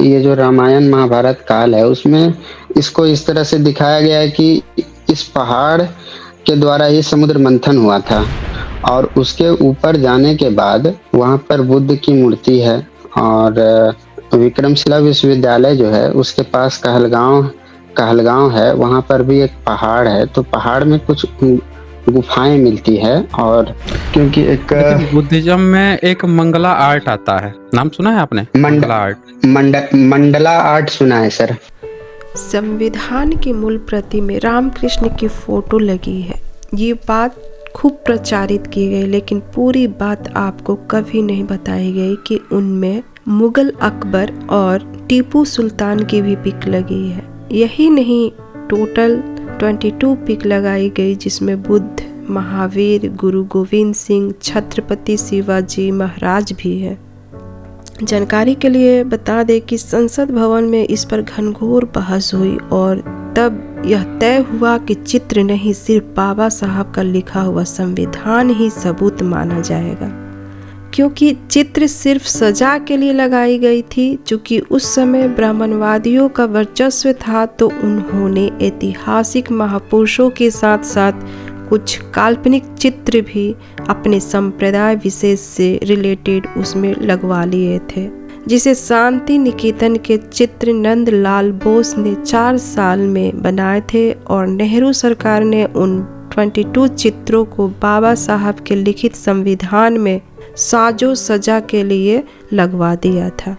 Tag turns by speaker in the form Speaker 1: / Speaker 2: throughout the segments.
Speaker 1: ये जो रामायण महाभारत काल है उसमें इसको इस तरह से दिखाया गया है कि इस पहाड़ के द्वारा ही समुद्र मंथन हुआ था और उसके ऊपर जाने के बाद वहाँ पर बुद्ध की मूर्ति है। और विक्रमशिला विश्वविद्यालय जो है उसके पास कहलगांव कहलगांव है, वहाँ पर भी एक पहाड़ है, तो पहाड़ में कुछ गुफाएं मिलती है। और क्योंकि एक
Speaker 2: लेकिन बुद्धिज्म में एक मंगला आर्ट आता है, नाम सुना है आपने? मंगला आर्ट।
Speaker 1: मंडला आर्ट सुना है सर।
Speaker 3: संविधान की मूल प्रति में रामकृष्ण की फोटो लगी है। ये बात खूब प्रचारित की गई, लेकिन पूरी बात आपको कभी नहीं बताई गई कि उनमें मुगल अकबर और टीपू सुल्तान की भी पिक लगी है। यही नहीं, टोटल 22 पिक लगाई गई, जिसमें बुद्ध, महावीर, गुरु गोविंद सिंह, छत्रपति शिवाजी महाराज भी है। जानकारी के लिए बता दें कि संसद भवन में इस पर घनघोर बहस हुई और तब यह तय हुआ कि चित्र नहीं, सिर्फ बाबा साहब का लिखा हुआ संविधान ही सबूत माना जाएगा, क्योंकि चित्र सिर्फ सजा के लिए लगाई गई थी। चूँकि उस समय ब्राह्मणवादियों का वर्चस्व था, तो उन्होंने ऐतिहासिक महापुरुषों के साथ साथ कुछ काल्पनिक चित्र भी अपने संप्रदाय विशेष से रिलेटेड उसमें लगवा लिए थे, जिसे शांति निकेतन के चित्र नंदलाल बोस ने 4 साल में बनाए थे और नेहरू सरकार ने उन 22 चित्रों को बाबा साहब के लिखित संविधान में साजो सजा के लिए लगवा दिया था।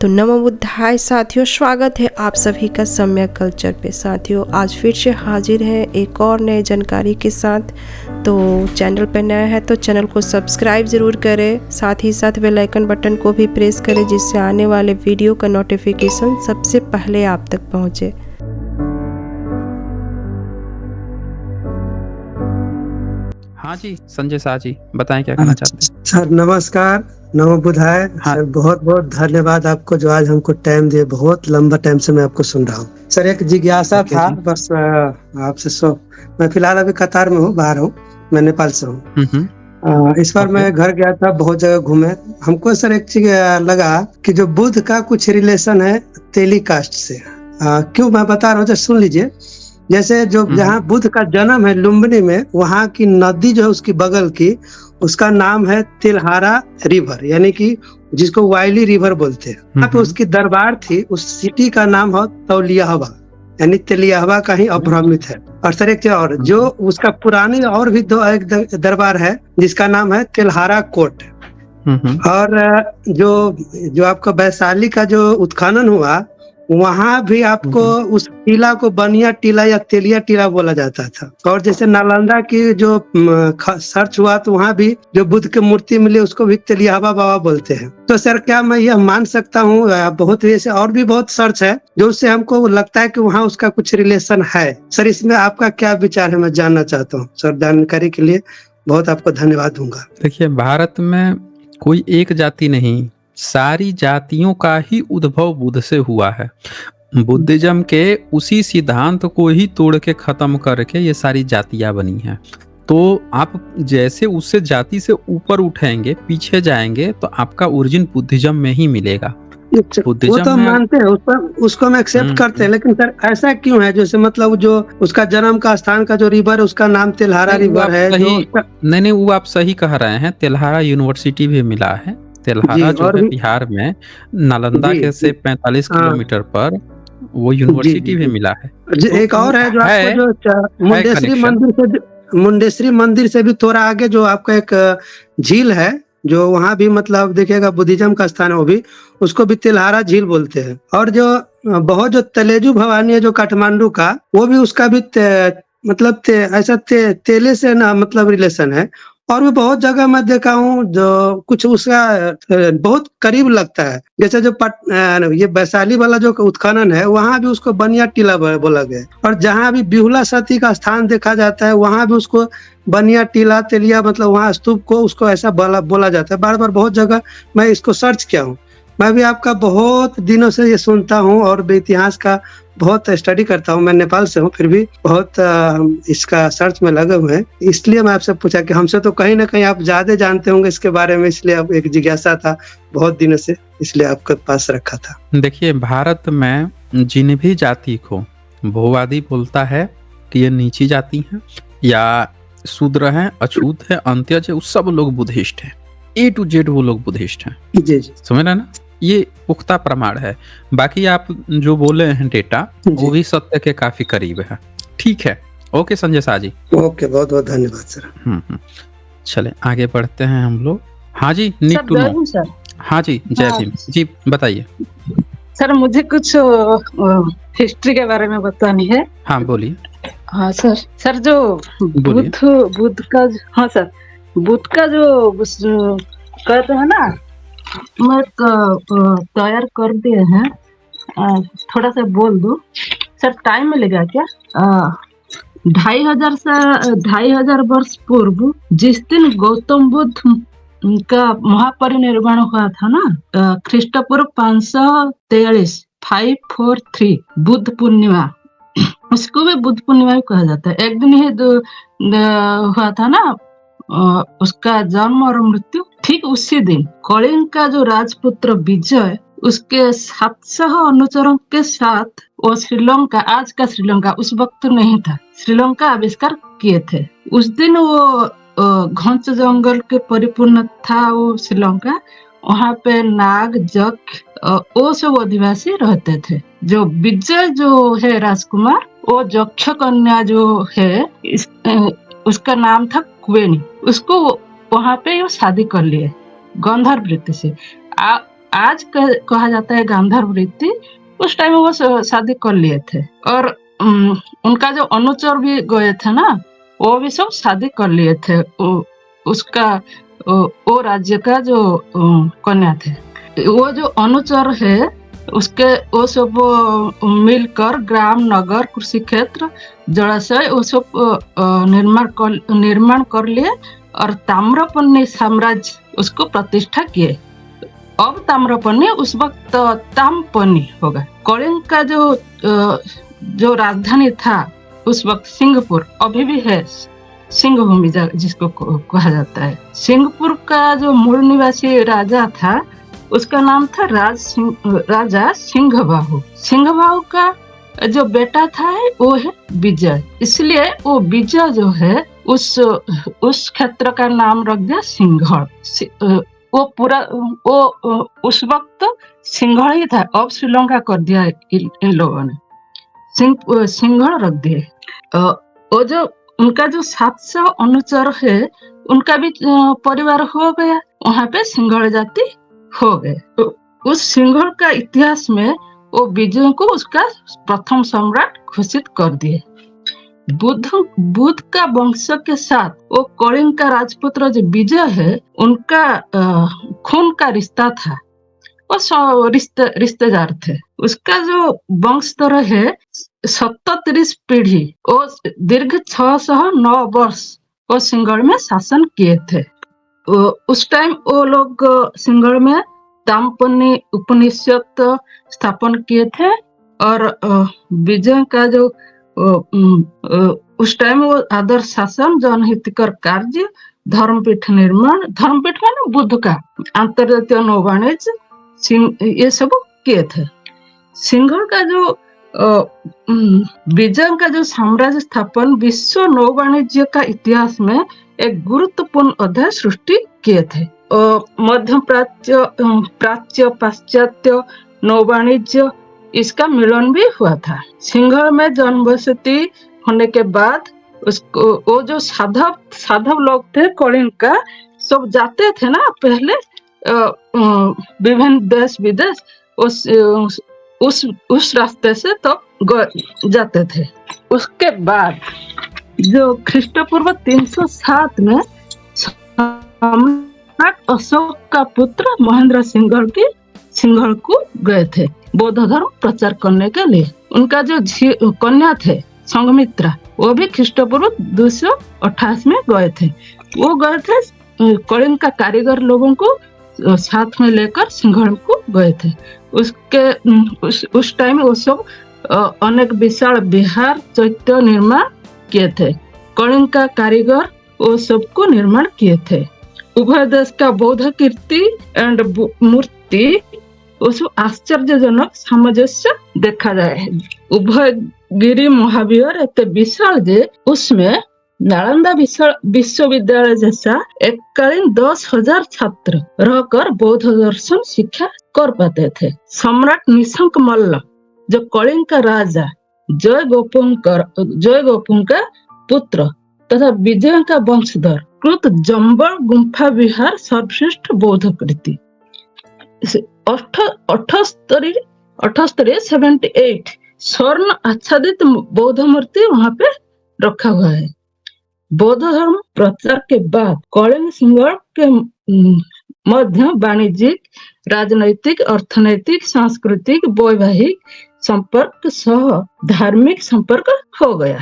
Speaker 3: तो नमो बुद्धाय साथियों, स्वागत है आप सभी का सम्यक कल्चर पे। साथियों, आज फिर से हाजिर है एक और नए जानकारी के साथ। तो चैनल पे नया है तो चैनल को सब्सक्राइब ज़रूर करें, साथ ही साथ बेल आइकन बटन को भी प्रेस करें, जिससे आने वाले वीडियो का नोटिफिकेशन सबसे पहले आप तक पहुँचे।
Speaker 2: हाँ जी, संजय शाह जी बताएं क्या कहना चाहते हैं।
Speaker 4: सर नमस्कार, नमो बुधाय।
Speaker 2: हाँ।
Speaker 4: सर बहुत बहुत धन्यवाद आपको जो आज हमको टाइम दिए, बहुत लंबा टाइम से मैं आपको सुन रहा हूँ। सर एक जिज्ञासा था बस आपसे। मैं फिलहाल अभी कतार में हूँ, बाहर हूँ, मैं नेपाल से हूँ। इस बार मैं घर गया था, बहुत जगह घूमे। हमको सर एक चीज लगा कि जो बुद्ध का कुछ रिलेशन है तेली कास्ट से। क्यों मैं बता रहा हूँ, सुन लीजिए। जैसे जो जहाँ बुद्ध का जन्म है लुम्बिनी में, वहाँ की नदी जो है उसकी बगल की, उसका नाम है तिलहारा रिवर, यानी कि जिसको वाइली रिवर बोलते हैं। वहाँ पे उसकी दरबार थी। उस सिटी का नाम है तौलियाहवा, यानी तेलियाहवा का ही अपभ्रमित है। और सर एक और जो उसका पुरानी और भी दो एक दरबार है जिसका नाम है तिलहारा कोट। और जो आपका वैशाली का जो उत्खनन हुआ, वहाँ भी आपको उस टीला को बनिया टीला या तेलिया टीला बोला जाता था। और जैसे नालंदा की जो सर्च हुआ, तो वहाँ भी जो बुद्ध की मूर्ति मिली उसको भी तेलियाहवा बाबा बोलते हैं। तो सर क्या मैं यह मान सकता हूँ, बहुत ऐसे और भी बहुत सर्च है जो उससे हमको लगता है कि वहाँ उसका कुछ रिलेशन है। सर इसमें आपका क्या विचार है, मैं जानना चाहता हूँ। सर जानकारी के लिए बहुत आपको धन्यवाद दूंगा।
Speaker 2: देखिए, भारत में कोई एक जाति नहीं, सारी जातियों का ही उद्भव बुद्ध से हुआ है। बुद्धिज्म के उसी सिद्धांत को ही तोड़ के खत्म करके ये सारी जातियां बनी हैं। तो आप जैसे उससे जाति से ऊपर उठेंगे, पीछे जाएंगे, तो आपका ओरिजिन बुद्धिज्म में ही मिलेगा।
Speaker 4: वो तो मानते हैं, उसको हम एक्सेप्ट करते हैं, लेकिन सर ऐसा क्यों है? जैसे मतलब जो उसका जन्म का स्थान का जो रिवर है, उसका नाम तिलहारा रिवर है।
Speaker 2: नहीं, वो आप सही कह रहे हैं। तिलहारा यूनिवर्सिटी भी मिला है। तिलहारा जो है बिहार में नालंदा के से 45 किलोमीटर पर वो यूनिवर्सिटी भी मिला है।
Speaker 4: एक और है जो आपको जो मुंडेश्वरी मंदिर से भी थोड़ा आगे जो आपका एक झील है, जो वहाँ भी मतलब देखिएगा बुद्धिज्म का स्थान है, वो भी उसको भी तिलहारा झील बोलते हैं। और जो बहुत जो तेलेजू भवानी है जो काठमांडू का, वो भी उसका भी मतलब ऐसा तेले से ना मतलब रिलेशन है। और भी बहुत जगह मैं देखा हूँ जो कुछ उसका बहुत करीब लगता है। जैसे जो ये वैशाली वाला जो उत्खनन है, वहाँ भी उसको बनिया टीला बोला गया। और जहाँ भी बिहुला सती का स्थान देखा जाता है, वहाँ भी उसको बनिया टीला तेलिया मतलब वहाँ स्तूप को उसको ऐसा बोला जाता है। बार बार बहुत जगह मैं इसको सर्च किया हूँ, मैं भी आपका बहुत दिनों से ये सुनता हूँ और इतिहास का बहुत स्टडी करता हूँ। मैं नेपाल से हूँ, फिर भी बहुत इसका सर्च में लगे हुए हैं। इसलिए मैं आपसे पूछा कि हमसे तो कहीं ना कहीं आप ज्यादा जानते होंगे इसके बारे में, इसलिए अब एक जिज्ञासा था बहुत दिनों से, इसलिए आपके पास रखा था।
Speaker 2: देखिए, भारत में जिन भी जाति को भूवादी बोलता है कि ये नीची जाति है या शूद्र हैं, अछूत है, अंत्यज है, उस सब लोग बुद्धिस्ट हैं। A to Z वो लोग बुद्धिस्ट हैं।
Speaker 4: जी जी,
Speaker 2: समझ रहे ना, ये पुख्ता प्रमाण है। बाकी आप जो बोले हैं डेटा, वो भी सत्य के काफी करीब है। ठीक है, ओके संजय शाह जी,
Speaker 4: ओके, बहुत बहुत धन्यवाद सर।
Speaker 2: चले आगे बढ़ते हैं हम लोग। हाँ जी, नीड टू नो।
Speaker 5: सर,
Speaker 2: हाँ जी, जय भीम जी, बताइए
Speaker 5: सर। मुझे कुछ हिस्ट्री के बारे में बतानी है।
Speaker 2: हाँ बोलिए।
Speaker 5: हाँ सर। सर जो बुद्ध का, हाँ सर, बुद्ध का जो कहते हैं ना, मैं तैयार कर दिए हैं, थोड़ा सा बोल दो सर। टाइम मिलेगा क्या? 2500 वर्ष पूर्व जिस दिन गौतम बुद्ध का महापरिनिर्वाण हुआ था ना, ख्रीष्ट पूर्व 543 543 बुद्ध पूर्णिमा, उसको भी बुद्ध पूर्णिमा भी कहा जाता है। एक दिन ही हुआ था ना उसका जन्म और मृत्यु। ठीक उसी दिन कलिंग का जो राजपुत्र विजय उसके 700 अनुचरों के साथ वो श्रीलंका, आज का श्रीलंका, उस वक्त नहीं था, श्रीलंका आविष्कार किए थे। उस दिन वो घंच जंगल के परिपूर्ण था वो श्रीलंका। वहां पे नाग, जख, वो सब आदिवासी रहते थे। जो विजय जो है राजकुमार, वो जक्ष कन्या जो है उसका नाम था कुवेनी। उसको वहां पे वो शादी कर लिए गांधार वृत्ति से। आज कहा जाता है गांधार वृत्ति। उस टाइम वो शादी कर लिए थे। और उनका जो अनुचर भी गए थे ना, वो भी सब शादी कर लिए थे। उसका वो राज्य का जो कन्या थे। वो जो अनुचर है उसके, वो सब मिलकर ग्राम, नगर, कृषि क्षेत्र, जलाशय, वो सब निर्माण कर लिए और ताम्रपन्नी साम्राज्य उसको प्रतिष्ठा किए। अब ताम्रपन्नी उस वक्त तामपन्नी होगा। कलिंग का जो राजधानी था उस वक्त सिंहपुर, अभी भी है सिंहभूमि जिसको कहा जाता है। सिंहपुर का जो मूल निवासी राजा था उसका नाम था राजा सिंहबाहु। सिंहबाहु का जो बेटा था वो है विजय, इसलिए वो विजय जो है उस क्षेत्र का नाम रख दिया सिंहल। वो पूरा वो उस वक्त सिंहल ही था, अब श्रीलंका कर दिया इन लोगों ने, सिंहल रख दिए। वो जो उनका जो 700 अनुचर है उनका भी परिवार हो गया, वहां पे सिंहल जाति हो गए। तो उस सिंहल का इतिहास में वो विजय को उसका प्रथम सम्राट घोषित कर दिए। बुद्ध का वंश के साथ वो कलिंग का राजपुत्र जो विजय है उनका खून का रिश्ता था। वो रिश्तेदार थे। उसका जो वंश तरह है 37 पीढ़ी, वो दीर्घ 609 वर्ष वो सिंहल में शासन किए थे। उस टाइम वो लोग सिंहल में तामपन्नी उपनिषद स्थापन किए थे। और विजय का जो उस टाइम वो आदर्श शासन, जनहितकर कार्य, धर्मपीठ निर्माण, धर्मपीठ माने बुद्ध का, अंतर्जातीय नौ वाणिज्य, ये सब किए थे। सिंहल का जो विजय का जो साम्राज्य स्थापन विश्व नौ वाणिज्य का इतिहास में एक गुरुत्वपूर्ण अध्याय सृष्टि किए थे। मध्य प्राच्य पाश्चात्य नौ वाणिज्य इसका मिलन भी हुआ था। सिंहल में जनबसती होने के बाद उसको वो जो साधव लोग थे कलिंग का, सब जाते थे ना पहले विभिन्न देश विदेश, उस रास्ते से तो जाते थे। उसके बाद जो ख्रीष्ट पूर्व 307 में सम्राट अशोक का पुत्र महेंद्र सिंहल को गए थे बौद्ध धर्म प्रचार करने के लिए। उनका जो कन्या थे संघमित्रा, वो भी ख्रीष्ट पूर्व 228 में गए थे। वो गए थे कलिंग का कारीगर लोगों को साथ में लेकर सिंहगढ़ को गए थे। उस टाइम वो सब अनेक विशाल विहार चैत्य निर्माण किए थे। कलिंग का कारीगर वो सबको निर्माण किए थे। उभय देश का बौद्ध कीर्ति एंड मूर्ति उस आश्चर्यजनक सामंजस्य देखा जाए। उभय गिरी महावीर एते विशाल जे उसमें नालंदा विश्वविद्यालय जैसा एककालीन 10,000 छात्र रहकर बौद्ध दर्शन शिक्षा कर पाते थे। सम्राट निशंक मल्ल जो कलिंग का राजा जय गोपुंग का पुत्र तथा विजय का वंशधर कृत जम्बल गुम्फा विहार सर्वश्रेष्ठ बौद्ध कृति 78 स्वर्ण आच्छादित बौद्ध मूर्ति वहां पे रखा हुआ है। बौद्ध धर्म प्रचार के बाद कलिंग सिंहगढ़ के मध्य वाणिज्यिक, राजनैतिक, अर्थनैतिक, सांस्कृतिक, वैवाहिक संपर्क सह धार्मिक संपर्क हो गया।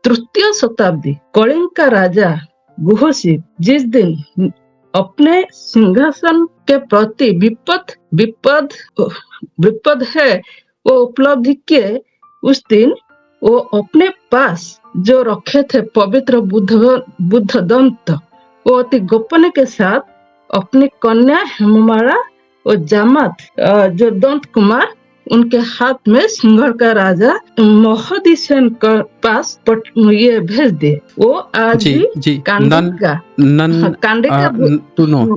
Speaker 5: तृतीय शताब्दी कलिंग का राजा गुहसिंह जिस दिन अपने सिंहासन के प्रति विपद है वो उपलब्धि के उस दिन वो अपने पास जो रखे थे पवित्र बुद्ध दंत वो अति गोपनीय के साथ अपनी कन्या हेममाला और जामात जो दंत कुमार उनके हाथ में सिंहगढ़ का राजा मोहदी सेन के पास ये भेज दिए। वो आज
Speaker 2: जी
Speaker 5: भी
Speaker 2: जी
Speaker 5: कांडिका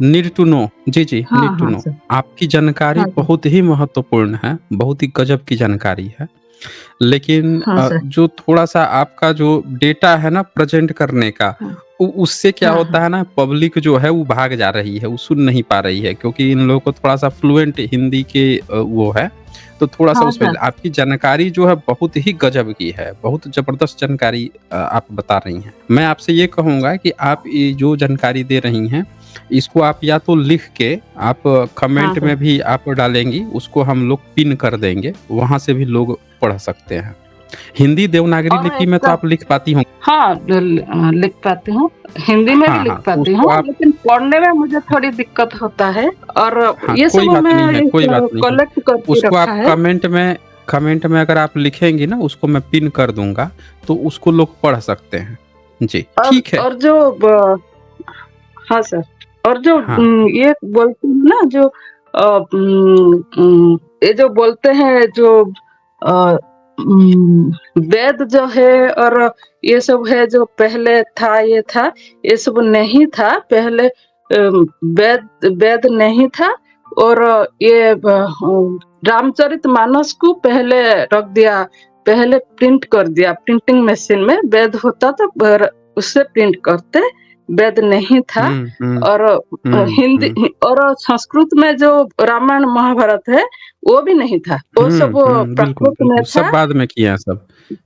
Speaker 2: नीड टू नो जी जी
Speaker 5: हाँ,
Speaker 2: नीड टू
Speaker 5: हाँ,
Speaker 2: नो।
Speaker 5: सर।
Speaker 2: आपकी जानकारी
Speaker 5: हाँ, सर।
Speaker 2: बहुत ही महत्वपूर्ण है, बहुत ही गजब की जानकारी है। लेकिन
Speaker 5: हाँ, सर।
Speaker 2: जो थोड़ा सा आपका जो डेटा है ना प्रेजेंट करने का,
Speaker 5: हाँ।
Speaker 2: उससे क्या
Speaker 5: हाँ,
Speaker 2: होता है ना, पब्लिक जो है वो भाग जा रही है, वो सुन नहीं पा रही है, क्योंकि इन लोगों को थोड़ा सा फ्लुएंट हिंदी के वो है, तो थोड़ा सा
Speaker 5: हाँ,
Speaker 2: उसमें
Speaker 5: सर।
Speaker 2: आपकी जानकारी जो है बहुत ही गजब की है, बहुत जबरदस्त जानकारी आप बता रही हैं। मैं आपसे ये कहूँगा कि आप ये जो जानकारी दे रही हैं इसको आप या तो लिख के आप कमेंट
Speaker 5: हाँ,
Speaker 2: में भी आप डालेंगी, उसको हम लोग पिन कर देंगे, वहां से भी लोग पढ़ सकते हैं। हिंदी देवनागरी
Speaker 5: और
Speaker 2: लिपि में तो
Speaker 5: एक-
Speaker 2: आप लिख पाती होंगी?
Speaker 5: हाँ लिख पाती हूँ, हिंदी में
Speaker 2: हाँ,
Speaker 5: भी लिख
Speaker 2: हाँ,
Speaker 5: पाती
Speaker 2: उसको
Speaker 5: हूँ,
Speaker 2: आप-
Speaker 5: लेकिन पढ़ने में मुझे थोड़ी दिक्कत होता है। और
Speaker 2: हाँ,
Speaker 5: ये
Speaker 2: कोई
Speaker 5: सब
Speaker 2: बात नहीं है,
Speaker 5: मैं
Speaker 2: कोई बात नहीं है।
Speaker 5: कलेक्ट करके
Speaker 2: उसको
Speaker 5: रखा
Speaker 2: आप
Speaker 5: है।
Speaker 2: कमेंट में अगर आप लिखेंगी ना, उसको मैं पिन कर दूंगा, तो उसको लोग पढ़ सकते हैं जी। ठीक है।
Speaker 5: और जो हाँ सर, और जो
Speaker 2: हाँ।
Speaker 5: ये बोलते हैं ना जो ये जो बोलते हैं जो वेद जो है और ये सब है जो पहले था, ये सब नहीं था पहले। वेद नहीं था और ये रामचरितमानस को पहले रख दिया, पहले प्रिंट कर दिया प्रिंटिंग मशीन में। वेद होता तो उससे प्रिंट करते, वेद नहीं था। और हिंदी और संस्कृत में जो रामायण महाभारत है वो भी नहीं था, वो सब प्राकृत में था।
Speaker 2: सब बाद में किए हैं,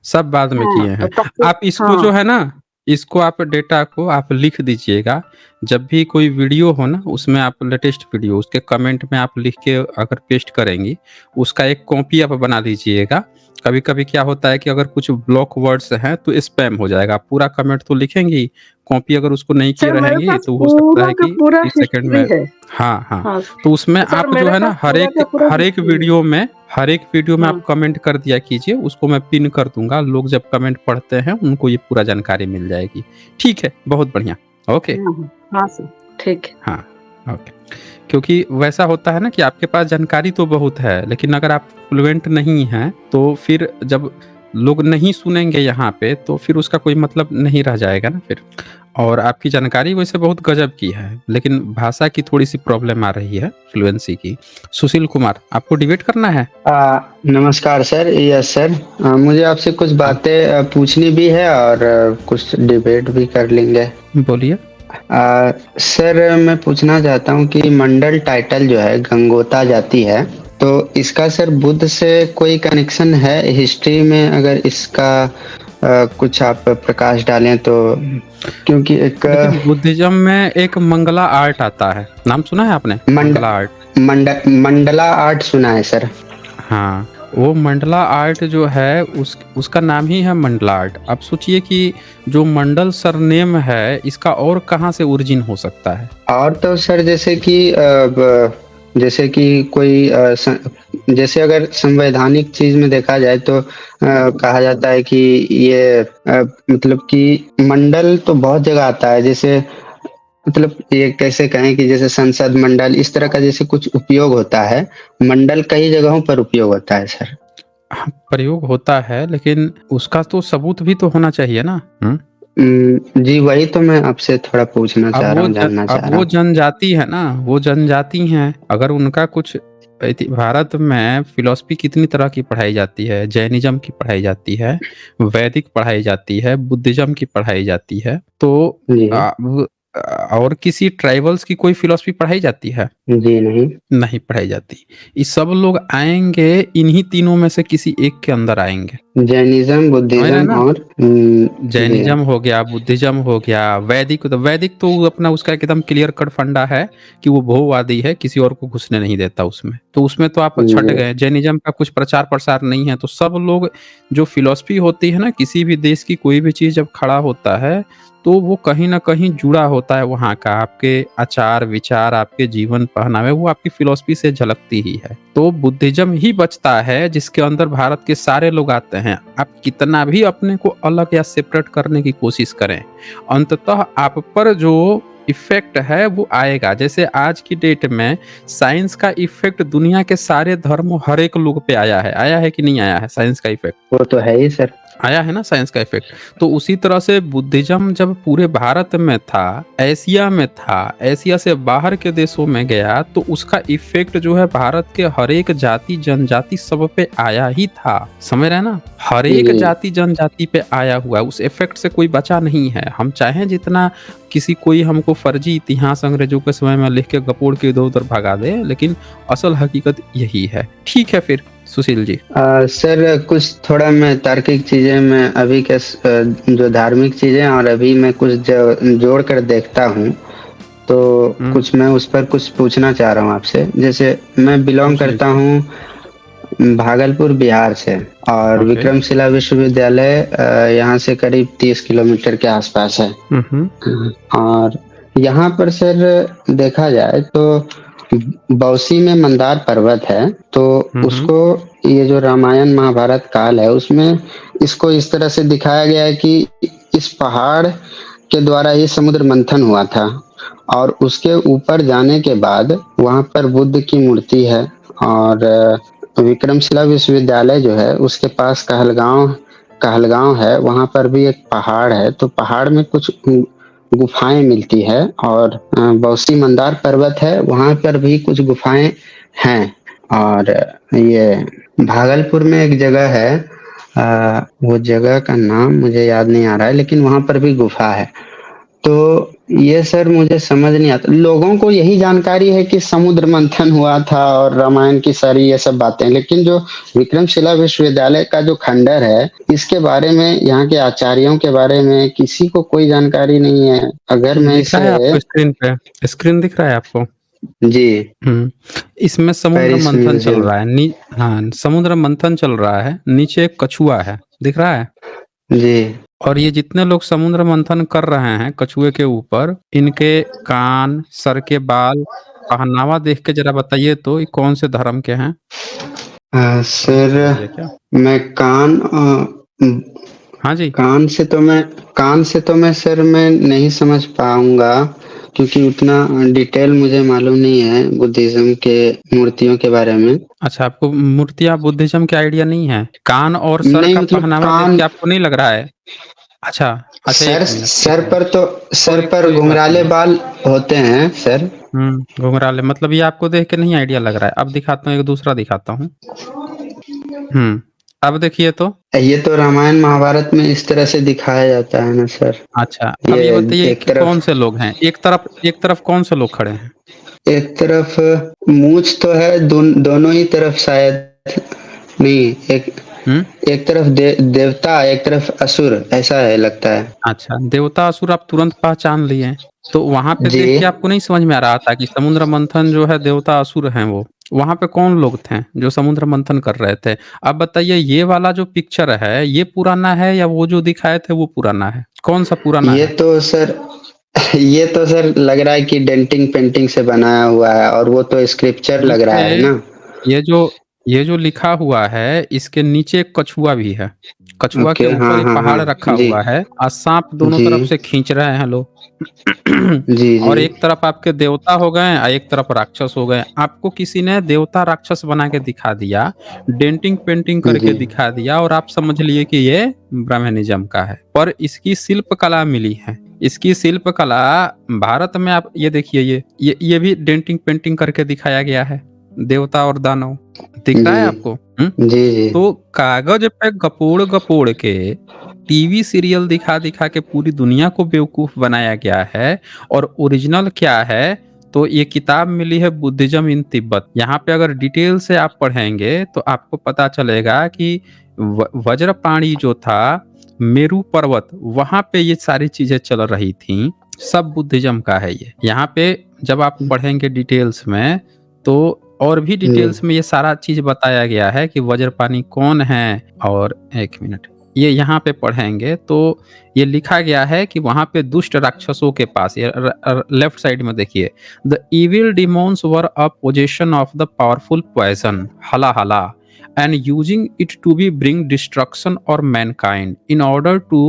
Speaker 2: सब बाद में किए हैं। आप इसको जो है ना, इसको आप डेटा को आप लिख दीजिएगा, जब भी कोई वीडियो हो ना उसमें आप लेटेस्ट वीडियो उसके कमेंट में आप लिख के अगर पेस्ट करेंगी, उसका एक कॉपी आप बना लीजिएगा। कभी कभी क्या होता है कि अगर कुछ ब्लॉक वर्ड्स हैं तो स्पैम हो जाएगा। पूरा कमेंट तो लिखेंगी, कॉपी अगर उसको नहीं किए रहेंगी तो हो सकता है कि 30 सेकंड में। हाँ, तो उसमें आप जो है ना हर एक वीडियो में आप कमेंट कर दिया कीजिए, उसको मैं पिन कर दूंगा। लोग जब कमेंट पढ़ते हैं उनको ये पूरा जानकारी मिल जाएगी। ठीक है, बहुत बढ़िया। ओके,
Speaker 5: हाँ सर, ठीक है।
Speaker 2: हाँ, ओके। क्योंकि वैसा होता है ना कि आपके पास जानकारी तो बहुत है, लेकिन अगर आप फ्लुएंट नहीं हैं तो फिर जब लोग नहीं सुनेंगे यहाँ पे तो फिर उसका कोई मतलब नहीं रह जाएगा ना फिर। और आपकी जानकारी वैसे बहुत गजब की है, लेकिन भाषा की थोड़ी सी प्रॉब्लम आ रही है, फ्लुएंसी की। सुशील कुमार, आपको डिबेट करना है?
Speaker 1: नमस्कार सर। यस सर, मुझे आपसे कुछ बातें पूछनी भी है और कुछ डिबेट भी कर लेंगे।
Speaker 2: बोलिए।
Speaker 1: सर, मैं पूछना चाहता हूँ कि मंडल टाइटल जो है गंगोता जाति है, तो इसका सर बुद्ध से कोई कनेक्शन है हिस्ट्री में? अगर इसका कुछ आप प्रकाश डालें तो। क्योंकि एक
Speaker 2: बुद्धिज्म में एक मंगला आर्ट आता है, नाम सुना है आपने? मंगला आर्ट,
Speaker 1: मंडला आर्ट सुना है सर।
Speaker 2: हाँ, वो मंडला आर्ट जो है उसका नाम ही है मंडला आर्ट। आप सोचिए कि जो मंडल सरनेम है इसका और कहाँ से ओरिजिन हो सकता है।
Speaker 1: और तो सर जैसे कि कोई जैसे अगर संवैधानिक चीज में देखा जाए तो कहा जाता है कि ये मतलब कि मंडल तो बहुत जगह आता है, जैसे मतलब ये कैसे कहें कि जैसे संसद मंडल इस तरह का जैसे कुछ उपयोग होता है, मंडल कई जगहों पर उपयोग होता है सर।
Speaker 2: हाँ, प्रयोग होता है लेकिन उसका तो सबूत भी तो होना चाहिए ना।
Speaker 1: जी वही तो मैं आपसे थोड़ा पूछना चाह रहा हूँ, जानना
Speaker 2: अब
Speaker 1: चाह रहा
Speaker 2: वो
Speaker 1: हूँ।
Speaker 2: जनजाति है ना, वो जनजाति हैं, अगर उनका कुछ भारत में फिलॉसफी कितनी तरह की पढ़ाई जाती है, जैनिज्म की पढ़ाई जाती है, वैदिक पढ़ाई जाती है, बुद्धिज्म की पढ़ाई जाती है, तो
Speaker 1: जी
Speaker 2: और किसी ट्राइबल्स की कोई फिलॉसफी पढ़ाई जाती है?
Speaker 1: जी नहीं।
Speaker 2: नहीं पढ़ाई जाती। ये सब लोग आएंगे, इन्हीं तीनों में से किसी एक के अंदर आएंगे।
Speaker 1: जैनिज्म,
Speaker 2: समझ रहे हैं
Speaker 1: बुद्धिज्म
Speaker 2: ना?
Speaker 1: और जी
Speaker 2: जैनिज्म हो गया, बुद्धिज्म हो गया, वैदिक तो अपना उसका एकदम क्लियर कट फंडा है कि वो बहुवादी है, किसी और को घुसने नहीं देता उसमें, तो उसमें तो आप छट
Speaker 1: जी
Speaker 2: गए। जैनिज्म का कुछ प्रचार प्रसार नहीं है, तो सब लोग जो फिलॉसफी होती है ना, किसी भी देश की कोई भी चीज जब खड़ा होता है तो वो कहीं ना कहीं जुड़ा होता है वहाँ का, आपके आचार विचार, आपके जीवन पहनावे, वो आपकी फिलॉसफी से झलकती ही है। तो बुद्धिज्म ही बचता है जिसके अंदर भारत के सारे लोग आते हैं। आप कितना भी अपने को अलग या सेपरेट करने की कोशिश करें, अंततः आप पर जो इफेक्ट है वो आएगा। जैसे आज की डेट में साइंस का इफेक्ट दुनिया के सारे धर्मों, हर एक लोग पे आया है कि नहीं आया है साइंस का इफेक्ट?
Speaker 1: वो तो है ही सर।
Speaker 2: आया है ना साइंस का इफेक्ट। तो उसी तरह से बुद्धिज्म जब पूरे भारत में था, एशिया में था, एशिया से बाहर के देशों में गया, तो उसका इफेक्ट जो है भारत के हर एक जाति जनजाति सब पे आया ही था। समझ रहे हैं ना? हर एक
Speaker 1: जी
Speaker 2: जाति जनजाति पे आया हुआ है, उस इफेक्ट से कोई बचा नहीं है। हम चाहें जितना कोई हमको फर्जी इतिहास अंग्रेजों के समय में लिख के गपोड़ के इधर उधर भगा दे, लेकिन असल हकीकत यही है। ठीक है फिर सुशील जी।
Speaker 1: सर कुछ थोड़ा मैं तार्किक चीजें, मैं अभी के जो धार्मिक चीजें और अभी मैं कुछ जोड़ कर देखता हूँ, तो कुछ मैं उस पर कुछ पूछना चाह रहा हूँ आपसे। जैसे मैं बिलोंग करता हूँ भागलपुर बिहार से, और विक्रमशिला विश्वविद्यालय यहाँ से करीब 30 किलोमीटर के आसपास है। और यहाँ पर सर देखा जाए तो बौसी में मंदार पर्वत है, तो उसको ये जो रामायण महाभारत काल है उसमें इसको इस तरह से दिखाया गया है कि इस पहाड़ के द्वारा ही समुद्र मंथन हुआ था, और उसके ऊपर जाने के बाद वहां पर बुद्ध की मूर्ति है। और विक्रमशिला विश्वविद्यालय जो है उसके पास कहलगांव है, वहां पर भी एक पहाड़ है, तो पहाड़ में कुछ गुफाएं मिलती है। और बौसी मंदार पर्वत है, वहां पर भी कुछ गुफाएं हैं। और ये भागलपुर में एक जगह है, वो जगह का नाम मुझे याद नहीं आ रहा है, लेकिन वहां पर भी गुफा है। तो ये सर मुझे समझ नहीं आता, लोगों को यही जानकारी है कि समुद्र मंथन हुआ था और रामायण की सारी ये सब बातें, लेकिन जो विक्रमशिला विश्वविद्यालय का जो खंडर है इसके बारे में, यहाँ के आचार्यों के बारे में किसी को कोई जानकारी नहीं है। अगर मैं
Speaker 2: दिख रहा है आपको स्क्रीन पे? स्क्रीन दिख रहा है आपको?
Speaker 1: जी
Speaker 2: इसमें समुद्र
Speaker 1: पेरिस
Speaker 2: मंथन चल
Speaker 1: म्यूजियम।
Speaker 2: रहा है। हाँ, समुद्र मंथन चल रहा है, नीचे एक कछुआ है, दिख रहा है?
Speaker 1: जी
Speaker 2: और ये जितने लोग समुद्र मंथन कर रहे हैं कछुए के ऊपर, इनके कान, सर के बाल, पहनावा देख के जरा बताइए तो ये कौन से धर्म के हैं?
Speaker 1: सर
Speaker 2: ये क्या?
Speaker 1: मैं
Speaker 2: हाँ जी।
Speaker 1: कान से तो मैं सर मैं नहीं समझ पाऊंगा, क्योंकि उतना डिटेल मुझे मालूम नहीं है बुद्धिज्म के मूर्तियों के बारे में।
Speaker 2: अच्छा, आपको मूर्तियां बुद्धिज्म के आइडिया नहीं है? कान और सर
Speaker 1: नहीं
Speaker 2: का
Speaker 1: मतलब
Speaker 2: पहनावा देख
Speaker 1: कान,
Speaker 2: के आपको नहीं लग रहा है? अच्छा अच्छा, एक मिनट, एक मिनट।
Speaker 1: सर पर
Speaker 2: कोई बात
Speaker 1: घुंघराले
Speaker 2: नहीं।
Speaker 1: बाल होते हैं सर।
Speaker 2: घुंघराले मतलब ये आपको देख के नहीं आइडिया लग रहा है? अब दिखाता हूँ, एक दूसरा दिखाता हूँ। अब देखिए तो।
Speaker 1: ये तो रामायण महाभारत में इस तरह से दिखाया जाता है ना सर।
Speaker 2: अच्छा, अब ये बताइए
Speaker 1: एक
Speaker 2: कि कौन से लोग हैं? एक तरफ कौन से लोग खड़े हैं?
Speaker 1: एक तरफ मूछ तो है, दोनों ही तरफ शायद नहीं, एक एक तरफ देवता, एक तरफ असुर, ऐसा है लगता है।
Speaker 2: अच्छा, देवता असुर आप तुरंत पहचान लिए हैं। तो वहाँ पे
Speaker 1: जी।
Speaker 2: देख के आपको नहीं समझ में आ रहा था कि समुद्र मंथन जो है देवता असुर हैं वो? वहाँ पे कौन लोग थे जो समुद्र मंथन कर रहे थे? अब बताइए ये वाला जो पिक्चर है ये पुराना है या वो जो दिखाए थे वो पुराना है? कौन-सा पुराना
Speaker 1: ये
Speaker 2: है?
Speaker 1: तो सर ये तो सर लग रहा है कि डेंटिंग पेंटिंग से बनाया हुआ है, और वो तो स्क्रिप्चर लग रहा है
Speaker 2: देखिए,
Speaker 1: ना।
Speaker 2: ये जो ये जो लिखा हुआ है इसके नीचे एक कछुआ भी है। कछुआ के
Speaker 1: ओके, हाँ
Speaker 2: ऊपर ये
Speaker 1: हाँ हाँ।
Speaker 2: पहाड़ रखा
Speaker 1: जी
Speaker 2: हुआ है और साँप दोनों
Speaker 1: जी
Speaker 2: तरफ से खींच रहे हैं लोग।
Speaker 1: जी जी।
Speaker 2: और एक तरफ आपके देवता हो गए और एक तरफ राक्षस हो गए। आपको किसी ने देवता राक्षस बना के दिखा दिया, डेंटिंग पेंटिंग करके
Speaker 1: जी
Speaker 2: दिखा दिया और आप समझ लिए कि ये ब्राह्मणिज़्म का है। पर इसकी शिल्प कला मिली है। इसकी शिल्प कला भारत में आप ये देखिए ये भी डेंटिंग पेंटिंग करके दिखाया गया है, देवता और दानव। दिख रहा है
Speaker 1: जी
Speaker 2: आपको? हुँ?
Speaker 1: जी जी।
Speaker 2: तो कागज पे गपोड़-गपोड़ के टीवी सीरियल दिखा-दिखा के पूरी दुनिया को बेवकूफ़ बनाया गया है और ओरिजिनल क्या है, तो ये किताब मिली है बुद्धिज़्म इन तिब्बत। यहाँ पे अगर डिटेल से आप पढ़ेंगे तो आपको पता चलेगा कि वज्रपाणि जो था, मेरू पर्वत, वहाँ पे ये सारी चीज़ें चल रही थीं, सब बुद्धिज़्म का है ये। यहाँ पे जब आप पढ़ेंगे डिटेल्स में तो और भी
Speaker 1: जी
Speaker 2: डिटेल्स में ये सारा चीज़ बताया गया है कि वज्रपाणि कौन है। और 1 मिनट, ये यहाँ पे पढ़ेंगे तो ये लिखा गया है कि वहाँ पे दुष्ट राक्षसों के पास, ये लेफ्ट साइड में देखिए, the evil demons were a possession of the powerful poison Halahala and using it to be bring destruction or mankind. In order to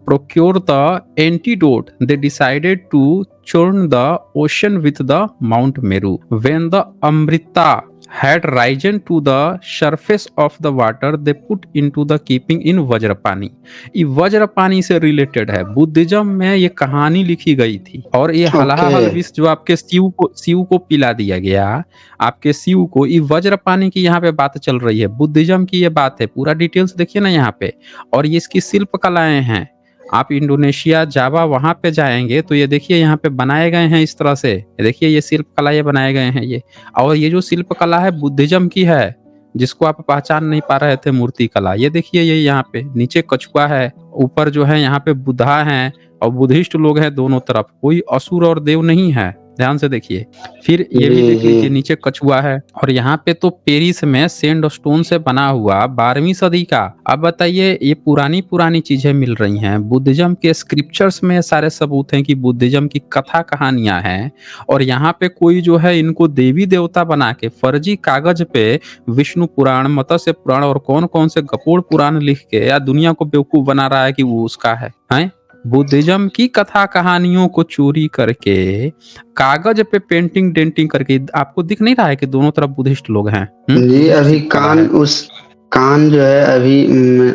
Speaker 2: procure the antidote, they decided to churn the ocean with the Mount Meru. When the Amrita had risen to the surface of the water, they put into the keeping in वज्रपानी। ये वज्रपानी से related है, Buddhism में ये कहानी लिखी गई थी। और ये
Speaker 1: ओके।
Speaker 2: हलाहल विष जो आपके शिव को पिला दिया गया, आपके शिव को, ये वज्रपानी की यहाँ पे बात चल रही है, बुद्धिज्म की ये बात है। पूरा डिटेल्स देखिए ना यहाँ पे। और ये इसकी शिल्प कलाएं हैं। आप इंडोनेशिया, जावा वहाँ पे जाएंगे तो ये देखिए यहाँ पे बनाए गए हैं इस तरह से। ये देखिए ये शिल्प कला ये बनाए गए हैं ये। और ये जो शिल्प कला है बुद्धिज्म की है, जिसको आप पहचान नहीं पा रहे थे मूर्ति कला। ये देखिए ये यहाँ पे नीचे कछुआ है, ऊपर जो है यहाँ पे बुद्धा हैं और बुद्धिस्ट लोग हैं दोनों तरफ, कोई असुर और देव नहीं है। ध्यान से देखिए। फिर ये भी
Speaker 1: जी
Speaker 2: देख लीजिए
Speaker 1: जी
Speaker 2: नीचे कछुआ है। और यहाँ पे तो पेरिस में सैंड स्टोन से बना हुआ 12वीं सदी का। अब बताइए ये पुरानी चीजें मिल रही हैं। बुद्धिज्म के स्क्रिप्चर्स में सारे सबूत हैं कि बुद्धिज्म की कथा कहानियां हैं। और यहाँ पे कोई जो है इनको देवी देवता बना के फर्जी कागज पे विष्णु पुराण, मत्स्य पुराण और कौन कौन से गपोड़ पुराण लिख के या दुनिया को बेवकूफ बना रहा है कि वो उसका है। बुद्धिज्म की कथा कहानियों को चोरी करके कागज पे पेंटिंग डेंटिंग करके, आपको दिख नहीं रहा है कि दोनों तरफ बुद्धिस्ट लोग हैं?
Speaker 1: जी। अभी कान जो है अभी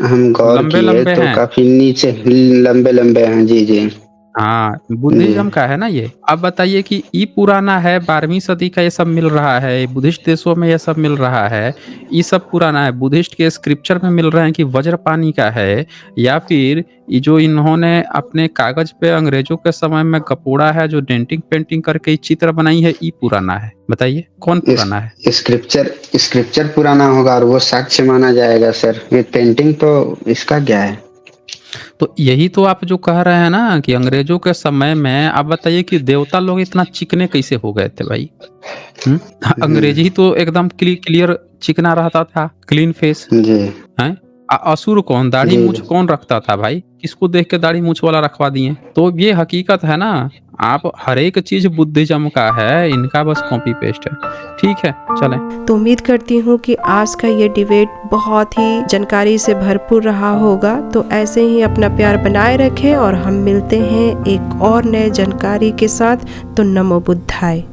Speaker 1: हम गौर
Speaker 2: लंबे
Speaker 1: किए
Speaker 2: लंबे
Speaker 1: तो
Speaker 2: हैं।
Speaker 1: काफी नीचे लंबे लंबे हैं। जी जी
Speaker 2: हाँ,
Speaker 1: जी।
Speaker 2: बुद्धिज्म का है ना ये। अब बताइए कि ये पुराना है, 12वीं सदी का ये सब मिल रहा है, बुद्धिस्ट देशों में ये सब मिल रहा है, ये सब पुराना है। बुद्धिस्ट के स्क्रिप्चर में मिल रहे हैं कि वज्रपानी का है, या फिर ये जो इन्होंने अपने कागज पे अंग्रेजों के समय में गपोड़ा है, जो डेंटिंग पेंटिंग करके चित्र बनाई है, ये पुराना है। बताइए कौन पुराना है?
Speaker 1: स्क्रिप्चर पुराना होगा और वो साक्ष्य माना जाएगा सर। ये पेंटिंग तो इसका क्या है?
Speaker 2: तो यही तो आप जो कह रहे हैं ना कि अंग्रेजों के समय में, आप बताइए कि देवता लोग इतना चिकने कैसे हो गए थे भाई? अंग्रेज ही तो एकदम क्लियर चिकना रहता था, क्लीन फेस
Speaker 1: जी
Speaker 2: है। असुर कौन, दाढ़ी
Speaker 1: जी
Speaker 2: मूछ कौन रखता था भाई? किसको देख के दाढ़ी मूछ वाला रखवा दिए? तो ये हकीकत है ना। आप हर एक चीज बुद्धिज्म का है, इनका बस कॉपी पेस्ट है। ठीक है, चलें।
Speaker 3: तो उम्मीद करती हूँ कि आज का ये डिबेट बहुत ही जानकारी से भरपूर रहा होगा। तो ऐसे ही अपना प्यार बनाए रखें और हम मिलते हैं एक और नए जानकारी के साथ। तो नमो बुद्धाय।